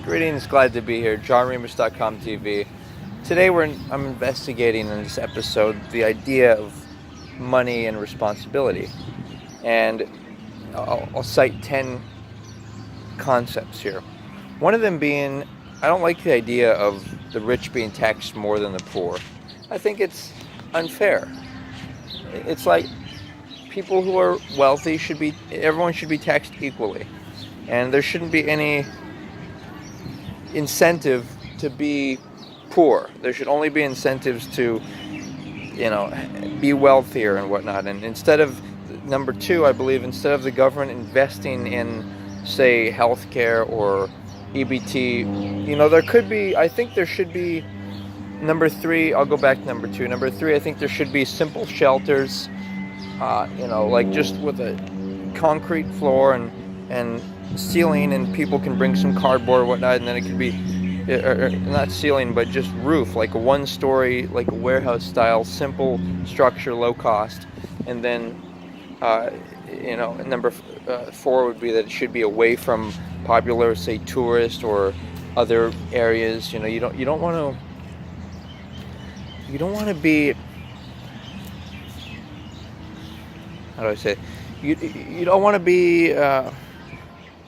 Greetings, glad to be here. JohnRemus.com TV. Today I'm investigating in this episode the idea of money and responsibility. And I'll cite 10 concepts here. One of them being, I don't like the idea of the rich being taxed more than the poor. I think it's unfair. It's like people who are wealthy everyone should be taxed equally. And there shouldn't be any incentive to be poor. There should only be incentives to, be wealthier and whatnot. And instead of, number two, I believe, instead of the government investing in, say, healthcare or EBT, I think there should be, number three, I'll go back to number two. Number three, I think there should be simple shelters, like just with a concrete floor and ceiling, and people can bring some cardboard or whatnot, and then it could be, not ceiling, but just roof, like a one-story, like a warehouse style, simple structure, low cost. And then, number four would be that it should be away from popular, say, tourist or other areas. You don't want to be, how do I say, you don't want to be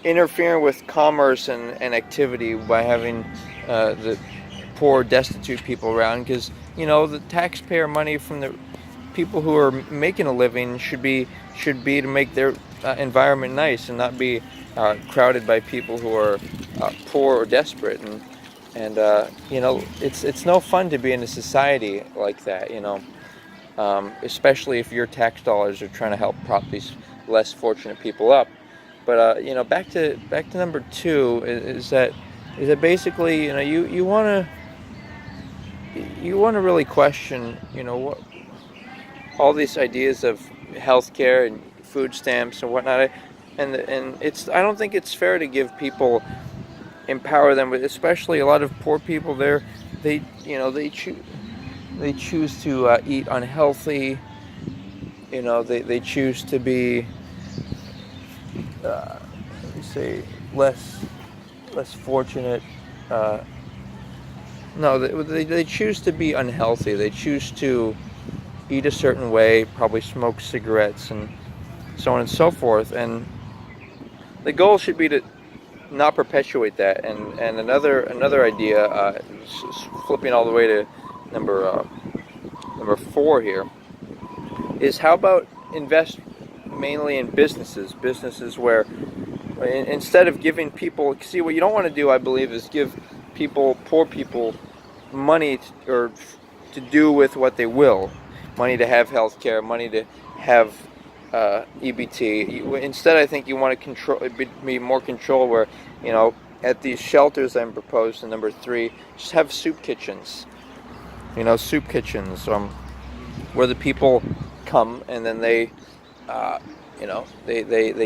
interfering with commerce and activity by having the poor, destitute people around, because the taxpayer money from the people who are making a living should be to make their environment nice and not be crowded by people who are poor or desperate. And it's no fun to be in a society like that, especially if your tax dollars are trying to help prop these less fortunate people up. But back to number two is that basically you want to really question what all these ideas of healthcare and food stamps and whatnot, and I don't think it's fair to give people, empower them, but especially a lot of poor people they choose to eat unhealthy. They choose to be say less fortunate. They choose to be unhealthy. They choose to eat a certain way, probably smoke cigarettes and so on and so forth. And the goal should be to not perpetuate that. And another idea, flipping all the way to number four here, is how about invest mainly in businesses where instead of giving people, see, what you don't want to do, I believe, is give poor people money to do with what they will, money to have health care, money to have EBT. Instead, I think you want to be more control, where at these shelters I'm proposed in number three, just have soup kitchens, where the people come and then they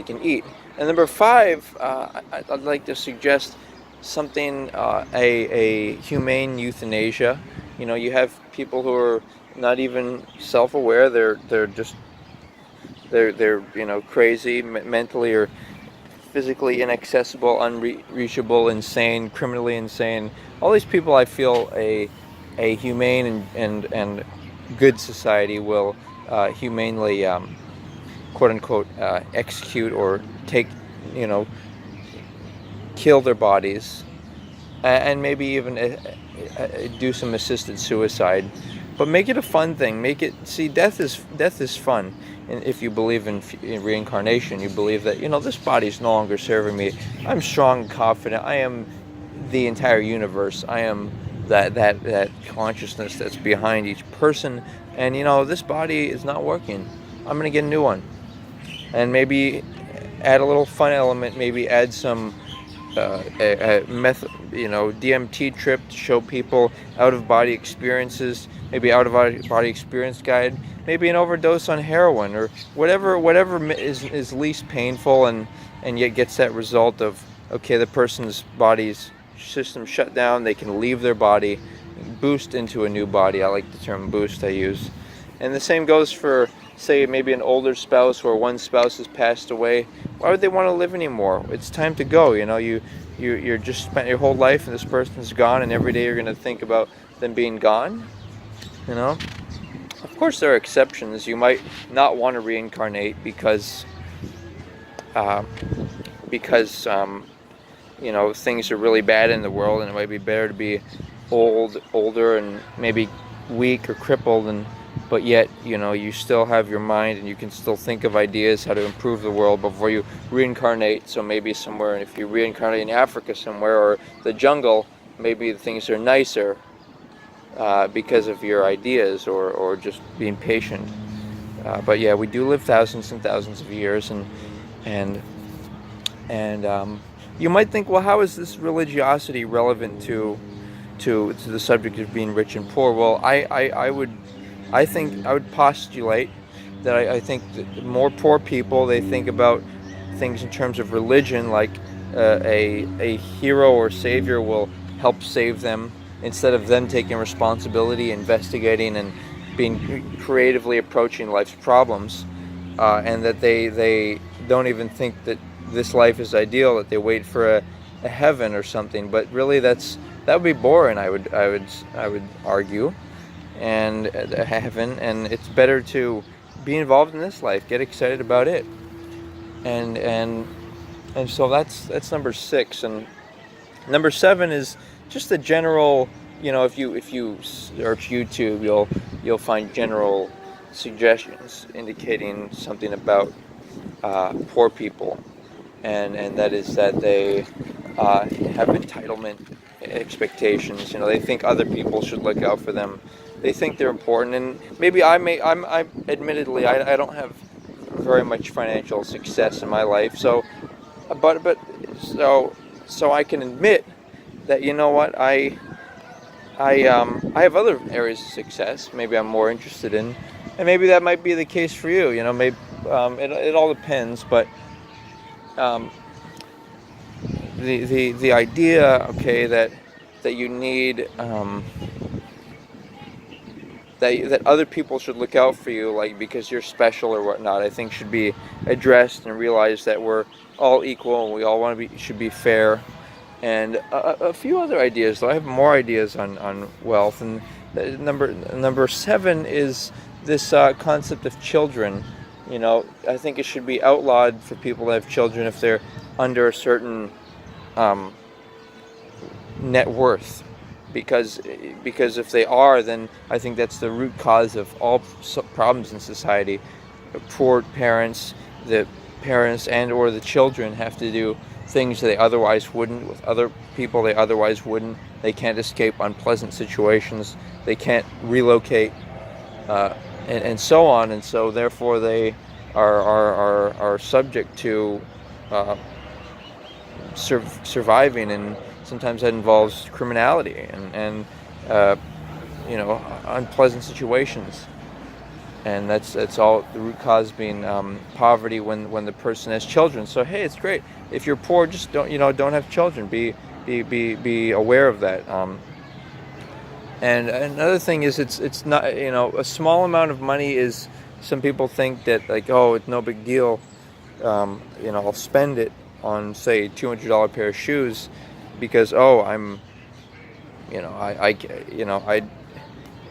can eat. And number five, I'd like to suggest something, a humane euthanasia. You have people who are not even self-aware. They're crazy, mentally or physically inaccessible, unreachable, insane, criminally insane. All these people, I feel a humane and good society will humanely quote unquote execute or take, kill their bodies, and maybe even do some assisted suicide. But make it a fun thing. Death is fun. And if you believe in reincarnation, you believe that this body is no longer serving me. I'm strong and confident. I am the entire universe. I am that consciousness that's behind each person. And this body is not working. I'm gonna get a new one. And maybe add a little fun element. Maybe add some DMT trip to show people out-of-body experiences. Maybe out-of-body experience guide. Maybe an overdose on heroin or whatever is least painful and yet gets that result of, okay, the person's body's system shut down. They can leave their body, boost into a new body. I like the term boost I use. And the same goes for say maybe an older spouse or one spouse has passed away, why would they want to live anymore? It's time to go. You're just spent your whole life and this person's gone, and every day you're going to think about them being gone. You know, of course there are exceptions. You might not want to reincarnate because things are really bad in the world, and it might be better to be older, and maybe weak or crippled, but yet you still have your mind, and you can still think of ideas how to improve the world before you reincarnate. So maybe somewhere, if you reincarnate in Africa somewhere or the jungle, maybe things are nicer because of your ideas or just being patient. But yeah, we do live thousands and thousands of years, and you might think, well, how is this religiosity relevant to the subject of being rich and poor? Well, I would postulate that I think that more poor people, they think about things in terms of religion, like a hero or savior will help save them, instead of them taking responsibility, investigating, and being creatively approaching life's problems, and that they don't even think that this life is ideal, that they wait for a heaven or something. But really, that would be boring, I would argue, and a heaven. And it's better to be involved in this life, get excited about it, and so that's number 6. And number 7 is just the general. If you search YouTube, you'll find general suggestions indicating something about poor people, and that is that they have entitlement expectations. They think other people should look out for them. They think they're important, and maybe I'm admittedly I don't have very much financial success in my life, so I can admit that I have other areas of success maybe I'm more interested in, and maybe that might be the case for you. Maybe it all depends, but the idea, okay, that you need that other people should look out for you, like because you're special or whatnot, I think should be addressed, and realize that we're all equal and we all should be fair. And a few other ideas, though I have more ideas on wealth. And number 7 is this concept of children. I think it should be outlawed for people to have children if they're under a certain net worth, because if they are, then I think that's the root cause of all problems in society. Poor parents, the parents and or the children have to do things they otherwise wouldn't with other people they otherwise wouldn't. They can't escape unpleasant situations. They can't relocate, and so on. And so therefore they are subject to surviving, and sometimes that involves criminality and unpleasant situations. And that's all the root cause being poverty when the person has children. So hey, it's great if you're poor, just don't have children. Be aware of that. And another thing is it's not a small amount of money is, some people think that like, oh, it's no big deal. I'll spend it on say $200 pair of shoes because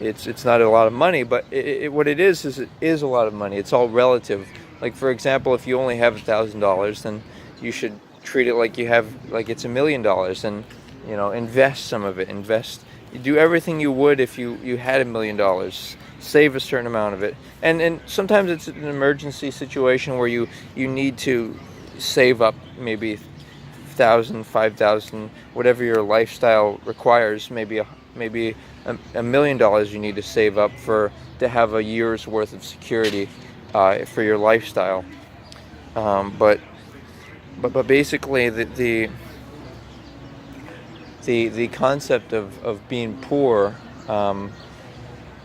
it's not a lot of money, but what it is it is a lot of money. It's all relative. Like for example, if you only have $1,000, then you should treat it like it's $1 million, and invest some of it. You do everything you would if you had $1 million. Save a certain amount of it, and sometimes it's an emergency situation where you need to save up maybe $1,000, $5,000, whatever your lifestyle requires. Maybe $1 million you need to save up to have a year's worth of security for your lifestyle. But basically the concept of being poor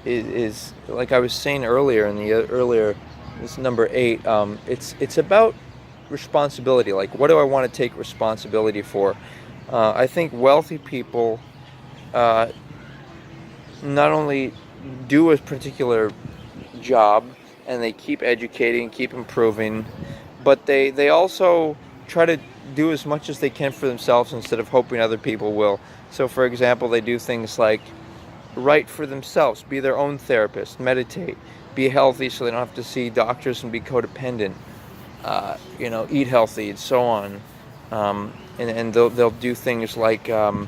is like I was saying earlier this number 8. It's about responsibility. Like, what do I want to take responsibility for? I think wealthy people not only do a particular job, and they keep educating, keep improving, but they also try to do as much as they can for themselves instead of hoping other people will. So for example, they do things like write for themselves, be their own therapist, meditate, be healthy so they don't have to see doctors and be codependent, eat healthy and so on. And they'll do things like know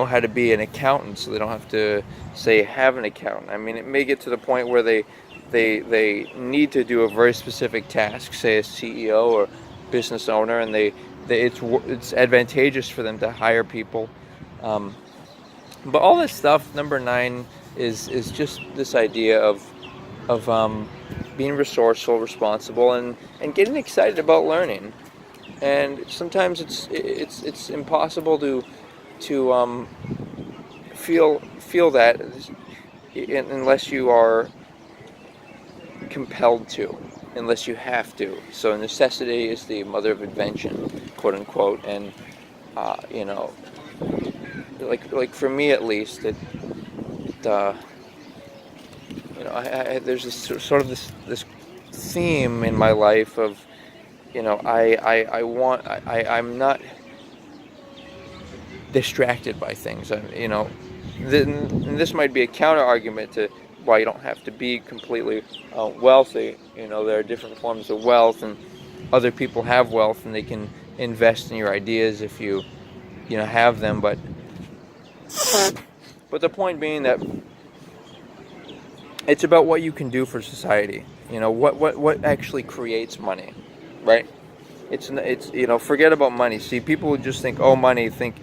how to be an accountant so they don't have to say have an accountant. I mean, it may get to the point where they need to do a very specific task, say a CEO or business owner, and it's advantageous for them to hire people. But all this stuff, number 9, is just this idea of being resourceful, responsible, and getting excited about learning. And sometimes it's impossible to feel that unless you are compelled to, unless you have to. So necessity is the mother of invention, quote unquote. And like for me at least, there's this sort of this theme in my life of, I'm not distracted by things. And this might be a counter argument to why you don't have to be completely wealthy. There are different forms of wealth, and other people have wealth, and they can invest in your ideas if you have them. But the point being that it's about what you can do for society. What actually creates money, right? It's forget about money. See, people would just think, oh, money. Think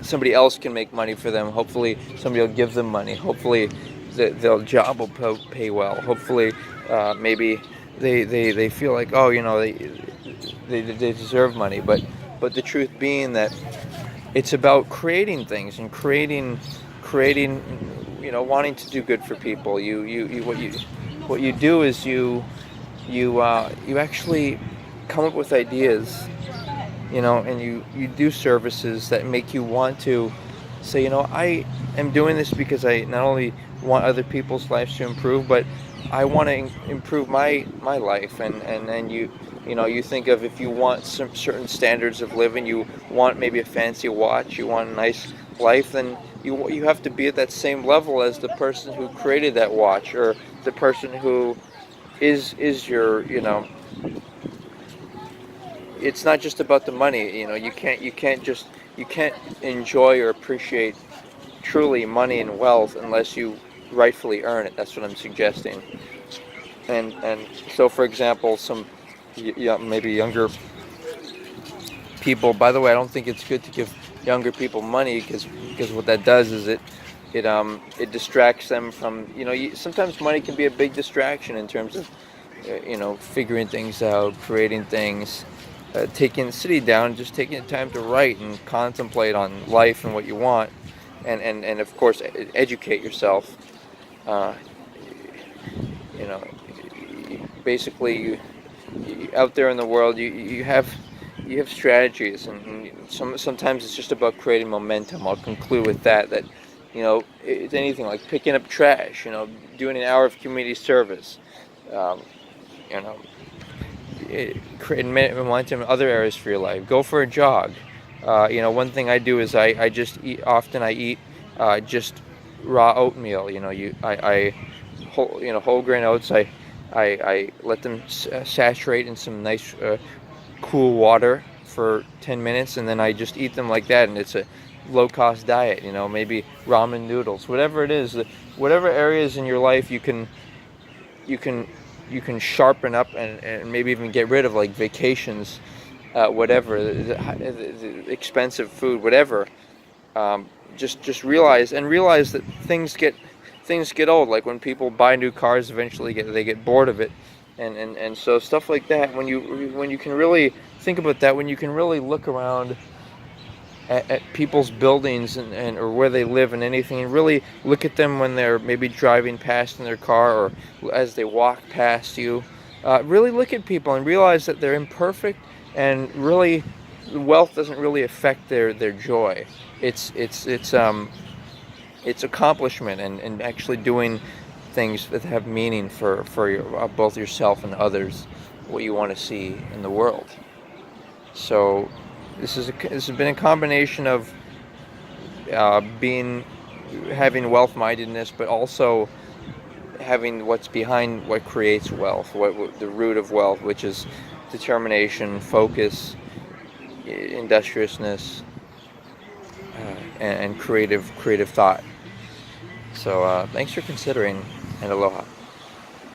somebody else can make money for them. Hopefully, somebody will give them money. Hopefully, their job will pay well. Hopefully, maybe they feel like, oh, they deserve money. But the truth being that it's about creating things and creating, wanting to do good for people. What you do is you actually come up with ideas, and you do services that make you want to say, I am doing this because I not only want other people's lives to improve, but I want to improve my life. And you think of, if you want some certain standards of living, you want maybe a fancy watch, you want a nice life, then you have to be at that same level as the person who created that watch, or the person who is your, it's not just about the money. You can't enjoy or appreciate truly money and wealth unless you rightfully earn it. That's what I'm suggesting. And so, for example, some maybe younger people. By the way, I don't think it's good to give younger people money, because what that does is it distracts them from, sometimes money can be a big distraction in terms of figuring things out, creating things, sitting down, just taking the time to write and contemplate on life and what you want, and of course educate yourself. Basically, out there in the world, you have strategies, and sometimes it's just about creating momentum. I'll conclude with that it's anything like picking up trash, doing an hour of community service, creating momentum in other areas for your life. Go for a jog. One thing I do is I just eat. Often I eat just raw oatmeal. Whole grain oats. I let them saturate in some nice cool water for 10 minutes, and then I just eat them like that. And it's a low-cost diet. Maybe ramen noodles, whatever it is. Whatever areas in your life you can sharpen up and maybe even get rid of, like vacations, whatever, the expensive food, whatever. Just realize that things get old. Like when people buy new cars, eventually they get bored of it, and so stuff like that. When you can really think about that, when you can really look around at people's buildings and or where they live and anything, and really look at them when they're maybe driving past in their car, or as they walk past you. Really look at people and realize that they're imperfect, and really wealth doesn't really affect their joy. It's accomplishment and actually doing things that have meaning for both yourself and others, what you want to see in the world. So this has been a combination of having wealth-mindedness, but also having what's behind what creates wealth, what the root of wealth, which is determination, focus, industriousness, and creative thought. So thanks for considering, and aloha.